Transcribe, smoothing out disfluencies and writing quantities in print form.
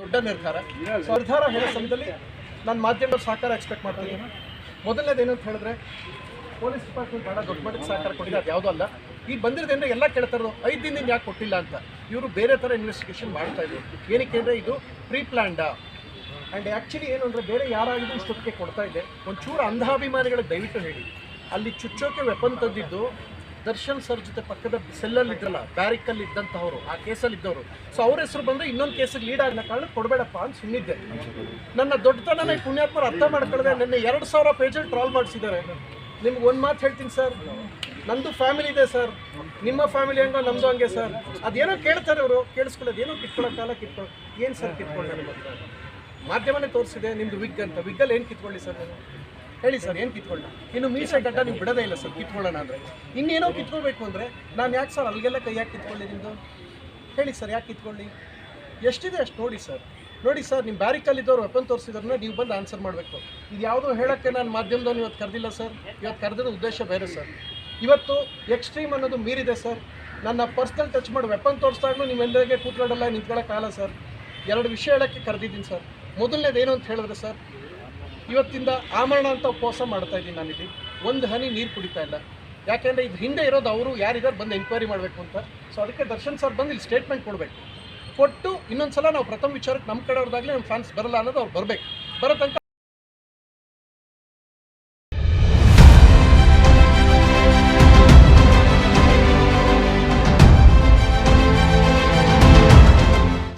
ದೊಡ್ಡ ನಿರ್ಧಾರ. ಸೊ ನಿರ್ಧಾರ ಹೇಳೋ ಸಮಯದಲ್ಲಿ ನಾನು ಮಾಧ್ಯಮದ ಸಹಕಾರ ಎಕ್ಸ್ಪೆಕ್ಟ್ ಮಾಡ್ತಿದ್ದೀನಿ. ಮೊದಲನೇದು ಏನಂತ ಹೇಳಿದ್ರೆ ಪೊಲೀಸ್ ಡಿಪಾರ್ಟ್ಮೆಂಟ್ ಭಾಳ ದೊಡ್ಡ ಮಟ್ಟದ ಸಹಕಾರ ಕೊಟ್ಟಿದೆ, ಅದು ಯಾವುದೂ ಅಲ್ಲ. ಈಗ ಬಂದಿರೋದ್ರಿಂದ ಎಲ್ಲ ಕೇಳ್ತಾರೋ 5 ದಿನದಿಂದ ಯಾಕೆ ಕೊಟ್ಟಿಲ್ಲ ಅಂತ. ಇವರು ಬೇರೆ ಥರ ಇನ್ವೆಸ್ಟಿಗೇಷನ್ ಮಾಡ್ತಾಯಿದ್ರು. ಏನಕ್ಕೆ ಅಂದರೆ ಇದು ಪ್ರೀ ಪ್ಲ್ಯಾಂಡಾ. ಆ್ಯಂಡ್ ಆ್ಯಕ್ಚುಲಿ ಏನು ಅಂದರೆ ಬೇರೆ ಯಾರಾಗಿದ್ದು ಇಷ್ಟೊತ್ತಿಗೆ ಕೊಡ್ತಾ ಇದೆ. ಒಂಚೂರು ಅಂಧಾಭಿಮಾನಿಗಳಿಗೆ ದಯವಿಟ್ಟು ಹೇಳಿ, ಅಲ್ಲಿ ಚುಚ್ಚೋಕೆ ವೆಪನ್ ತಂದಿದ್ದು ದರ್ಶನ್ ಸರ್ ಜೊತೆ ಪಕ್ಕದ ಸೆಲ್ಲಲ್ಲಿ ಇದ್ರಲ್ಲ, ಬ್ಯಾರಿಕಲ್ಲಿ ಇದ್ದಂಥವ್ರು, ಆ ಕೇಸಲ್ಲಿ ಇದ್ದವರು. ಸೊ ಅವ್ರ ಹೆಸರು ಬಂದರೆ ಇನ್ನೊಂದು ಕೇಸಿಗೆ ಲೀಡ್ ಆಗೋ ಕಾರಣ ಕೊಡಬೇಡಪ್ಪ ಅಂತ ಸುಮ್ಮನಿದ್ದೆ. ನನ್ನ ದೊಡ್ಡತನ ಪುಣ್ಯಾತ್ಮರು ಅರ್ಥ ಮಾಡ್ಕೊಳ್ಳದೆ ನಿನ್ನೆ 2000 ಪೇಜಲ್ಲಿ ಟ್ರಾಲ್ ಮಾಡಿಸಿದ್ದಾರೆ. ನಿಮ್ಗೆ ಒಂದು ಮಾತು ಹೇಳ್ತೀನಿ ಸರ್, ನಂದು ಫ್ಯಾಮಿಲಿ ಇದೆ ಸರ್, ನಿಮ್ಮ ಫ್ಯಾಮಿಲಿ ಹಂಗೋ ನಮ್ಮದು ಹಂಗೆ ಸರ್. ಅದೇನೋ ಕೇಳ್ತಾರೆ ಅವರು, ಕೇಳಿಸ್ಕೊಳ್ಳೋದು ಏನೋ ಕಿತ್ಕೊಳ್ಳೋಕ್ಕಲ್ಲ ಕಿತ್ಕೊಳ್ಳೋ. ಏನು ಸರ್ ಕಿತ್ಕೊಳ್ಳಿ? ನಮ್ಮ ಹತ್ರ ಮಾಧ್ಯಮನೇ ತೋರಿಸಿದೆ ನಿಮ್ಮದು ವಿಗ್ ಅಂತ. ವಿಗ್ಗಲ್ಲಿ ಏನು ಕಿತ್ಕೊಳ್ಳಿ ಸರ್? ನಾನು ಹೇಳಿ ಸರ್, ಏನು ಕಿತ್ಕೊಳ್ಳ? ಇನ್ನು ಮೀಸೆ ಗಡ್ಡ ನೀವು ಬಿಡೋದೇ ಇಲ್ಲ ಸರ್ ಕಿತ್ಕೊಳ್ಳೋಣ ಅಂದರೆ. ಇನ್ನೇನೋ ಕಿತ್ಕೊಳ್ಬೇಕು ಅಂದರೆ ನಾನು ಯಾಕೆ ಸರ್ ಅಲ್ಲಿಗೆಲ್ಲ ಕೈ ಯಾಕೆ ಕಿತ್ಕೊಳ್ಳಿ ನಿಮ್ಮದು? ಹೇಳಿ ಸರ್, ಯಾಕೆ ಕಿತ್ಕೊಳ್ಳಿ? ಎಷ್ಟಿದೆ ಅಷ್ಟು ನೋಡಿ ಸರ್. ನೋಡಿ ಸರ್, ನಿಮ್ಮ ಬ್ಯಾರಿಕಲ್ಲಿದ್ದವ್ರು ವೆಪನ್ ತೋರಿಸಿದ್ರನ್ನ ನೀವು ಬಂದು ಆನ್ಸರ್ ಮಾಡಬೇಕು. ಇದು ಯಾವುದೋ ಹೇಳೋಕ್ಕೆ ನಾನು ಮಾಧ್ಯಮದವ್ನು ಇವತ್ತು ಕರೆದಿಲ್ಲ ಸರ್. ಇವತ್ತು ಕರೆದಿರೋ ಉದ್ದೇಶ ಬೇರೆ ಸರ್. ಇವತ್ತು ಎಕ್ಸ್ಟ್ರೀಮ್ ಅನ್ನೋದು ಮೀರಿದೆ ಸರ್. ನನ್ನ ಪರ್ಸ್ನಲ್ ಟಚ್ ಮಾಡಿ ವೆಪನ್ ತೋರಿಸ್ದಾಗಲೂ ನೀವೆಲ್ಲರಿಗೆ ಕೂತ್ಕೊಳ್ಳಲ್ಲ, ನಿಂತ್ಕೊಳ್ಳೋಕ್ಕಾಗಲ್ಲ ಸರ್. 2 ವಿಷಯ ಹೇಳೋಕ್ಕೆ ಕರೆದಿದ್ದೀನಿ ಸರ್. ಮೊದಲನೇದು ಏನು ಅಂತ ಹೇಳಿದ್ರೆ ಸರ್, ಇವತ್ತಿಂದ ಆಮರಣ ಅಂತ ಉಪವಾಸ ಮಾಡ್ತಾಯಿದ್ದೀನಿ ನಾನಿಲ್ಲಿ. 1 ಹನಿ ನೀರು ಕುಡಿತಾ ಇಲ್ಲ. ಯಾಕೆಂದರೆ ಇದು ಹಿಂದೆ ಇರೋದು ಅವರು ಯಾರಿದ್ದಾರೆ ಬಂದು ಎಂಕ್ವೈರಿ ಮಾಡಬೇಕು ಅಂತ. ಸೊ ಅದಕ್ಕೆ ದರ್ಶನ್ ಸರ್ ಬಂದು ಇಲ್ಲಿ ಸ್ಟೇಟ್ಮೆಂಟ್ ಕೊಡಬೇಕು. ಕೊಟ್ಟು ಇನ್ನೊಂದು ಸಲ ನಾವು ಪ್ರಥಮ ವಿಚಾರಕ್ಕೆ ನಮ್ಮ ಕಡೆಯವ್ರದಾಗಲೇ ನಮ್ಮ ಫ್ಯಾನ್ಸ್ ಬರಲ್ಲ ಅನ್ನೋದು ಅವ್ರು ಬರಬೇಕು. ಬರೋ ತನಕ